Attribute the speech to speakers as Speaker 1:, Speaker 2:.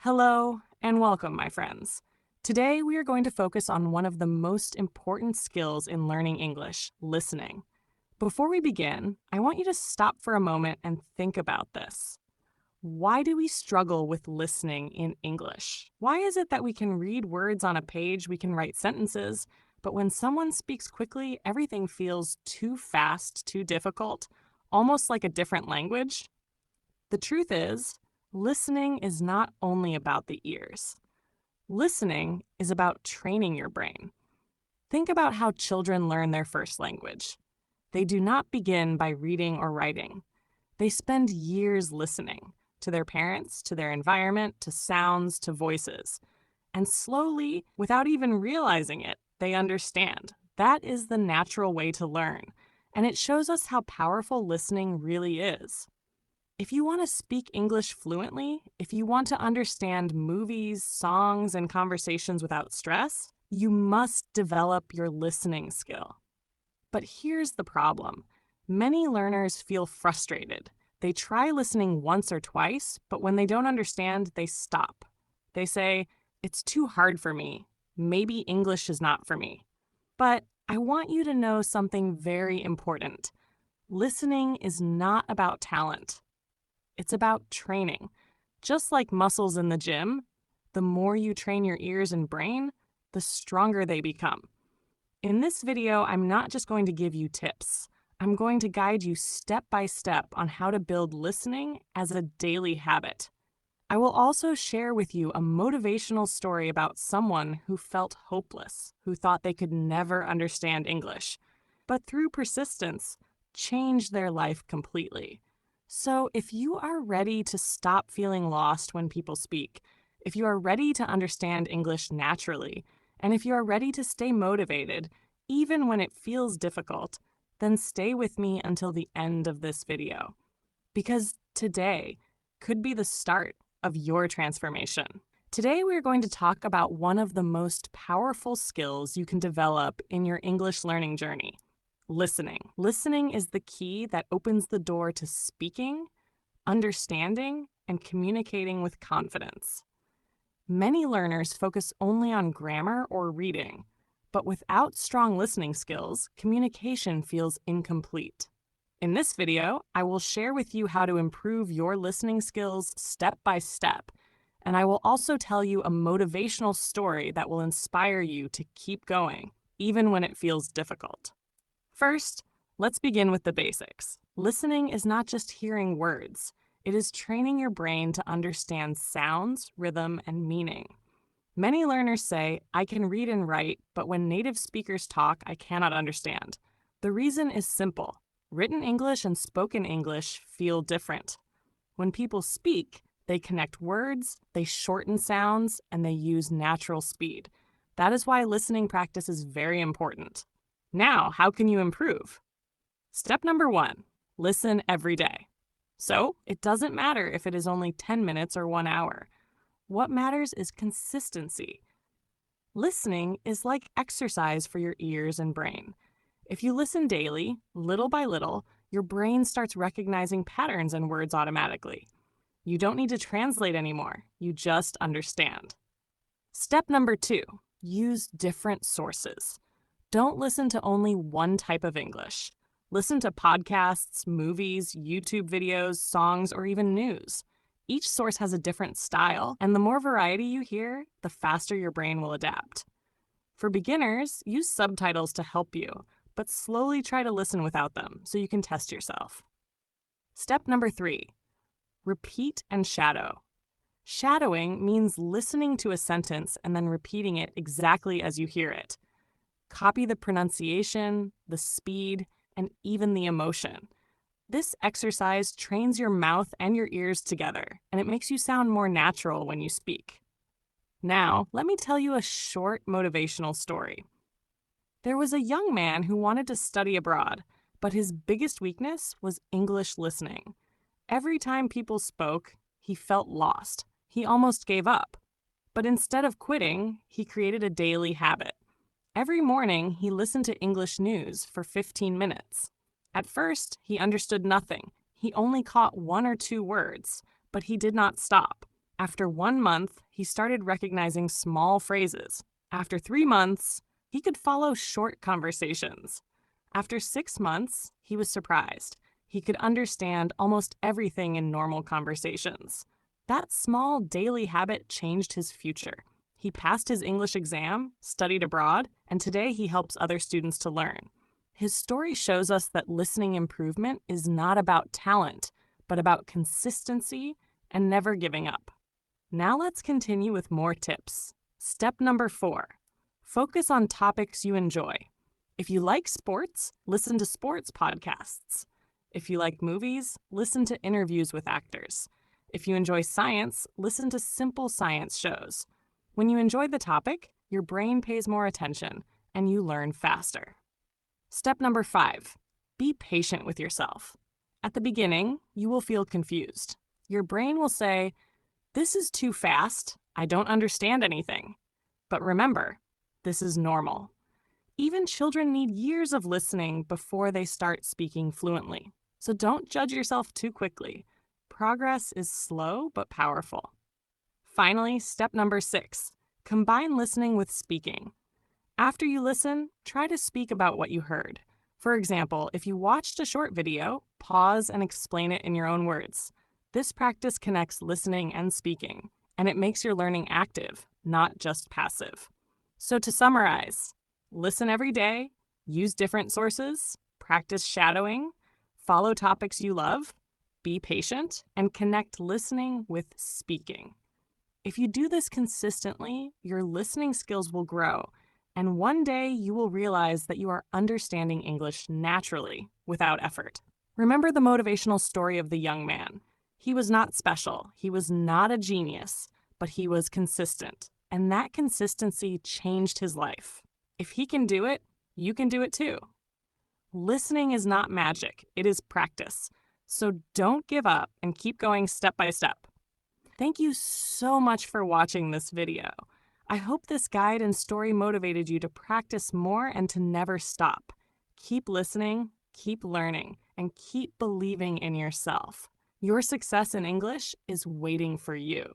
Speaker 1: Hello and welcome, my friends. Today we are going to focus on one of the most important skills in learning English, listening. Before we begin, I want you to stop for a moment and think about this. Why do we struggle with listening in English? Why is it that we can read words on a page, we can write sentences, but when someone speaks quickly, everything feels too fast, too difficult, almost like a different language? The truth is, listening is not only about the ears. Listening is about training your brain. Think about how children learn their first language. They do not begin by reading or writing. They spend years listening to their parents, to their environment, to sounds, to voices. And slowly, without even realizing it, they understand. That is the natural way to learn. And it shows us how powerful listening really is. If you want to speak English fluently, if you want to understand movies, songs, and conversations without stress, you must develop your listening skill. But here's the problem. Many learners feel frustrated. They try listening once or twice, but when they don't understand, they stop. They say, "It's too hard for me. Maybe English is not for me." But I want you to know something very important. Listening is not about talent. It's about training. Just like muscles in the gym, the more you train your ears and brain, the stronger they become. In this video, I'm not just going to give you tips. I'm going to guide you step by step on how to build listening as a daily habit. I will also share with you a motivational story about someone who felt hopeless, who thought they could never understand English, but through persistence, changed their life completely. So if you are ready to stop feeling lost when people speak, if you are ready to understand English naturally, and if you are ready to stay motivated, even when it feels difficult, then stay with me until the end of this video. Because today could be the start of your transformation. Today we're going to talk about one of the most powerful skills you can develop in your English learning journey. Listening. Listening is the key that opens the door to speaking, understanding, and communicating with confidence. Many learners focus only on grammar or reading, but without strong listening skills, communication feels incomplete. In this video, I will share with you how to improve your listening skills step by step, and I will also tell you a motivational story that will inspire you to keep going, even when it feels difficult. First, let's begin with the basics. Listening is not just hearing words. It is training your brain to understand sounds, rhythm, and meaning. Many learners say, "I can read and write, but when native speakers talk, I cannot understand." The reason is simple. Written English and spoken English feel different. When people speak, they connect words, they shorten sounds, and they use natural speed. That is why listening practice is very important. Now, how can you improve? Step number 1, listen every day. So, it doesn't matter if it is only 10 minutes or 1 hour. What matters is consistency. Listening is like exercise for your ears and brain. If you listen daily, little by little, your brain starts recognizing patterns in words automatically. You don't need to translate anymore, you just understand. Step number 2, use different sources. Don't listen to only one type of English. Listen to podcasts, movies, YouTube videos, songs, or even news. Each source has a different style, and the more variety you hear, the faster your brain will adapt. For beginners, use subtitles to help you, but slowly try to listen without them so you can test yourself. Step number 3, repeat and shadow. Shadowing means listening to a sentence and then repeating it exactly as you hear it. Copy the pronunciation, the speed, and even the emotion. This exercise trains your mouth and your ears together, and it makes you sound more natural when you speak. Now, let me tell you a short motivational story. There was a young man who wanted to study abroad, but his biggest weakness was English listening. Every time people spoke, he felt lost. He almost gave up. But instead of quitting, he created a daily habit. Every morning, he listened to English news for 15 minutes. At first, he understood nothing. He only caught 1 or 2 words, but he did not stop. After 1 month, he started recognizing small phrases. After 3 months, he could follow short conversations. After 6 months, he was surprised. He could understand almost everything in normal conversations. That small daily habit changed his future. He passed his English exam, studied abroad, and today he helps other students to learn. His story shows us that listening improvement is not about talent, but about consistency and never giving up. Now let's continue with more tips. Step number 4, focus on topics you enjoy. If you like sports, listen to sports podcasts. If you like movies, listen to interviews with actors. If you enjoy science, listen to simple science shows. When you enjoy the topic, your brain pays more attention and you learn faster. Step number 5, be patient with yourself. At the beginning, you will feel confused. Your brain will say, "This is too fast. I don't understand anything." But remember, this is normal. Even children need years of listening before they start speaking fluently. So don't judge yourself too quickly. Progress is slow but powerful. Finally, step number 6, combine listening with speaking. After you listen, try to speak about what you heard. For example, if you watched a short video, pause and explain it in your own words. This practice connects listening and speaking, and it makes your learning active, not just passive. So to summarize, listen every day, use different sources, practice shadowing, follow topics you love, be patient, and connect listening with speaking. If you do this consistently, your listening skills will grow, and one day you will realize that you are understanding English naturally, without effort. Remember the motivational story of the young man. He was not special, he was not a genius, but he was consistent, and that consistency changed his life. If he can do it, you can do it too. Listening is not magic, it is practice. So don't give up and keep going step by step. Thank you so much for watching this video. I hope this guide and story motivated you to practice more and to never stop. Keep listening, keep learning, and keep believing in yourself. Your success in English is waiting for you.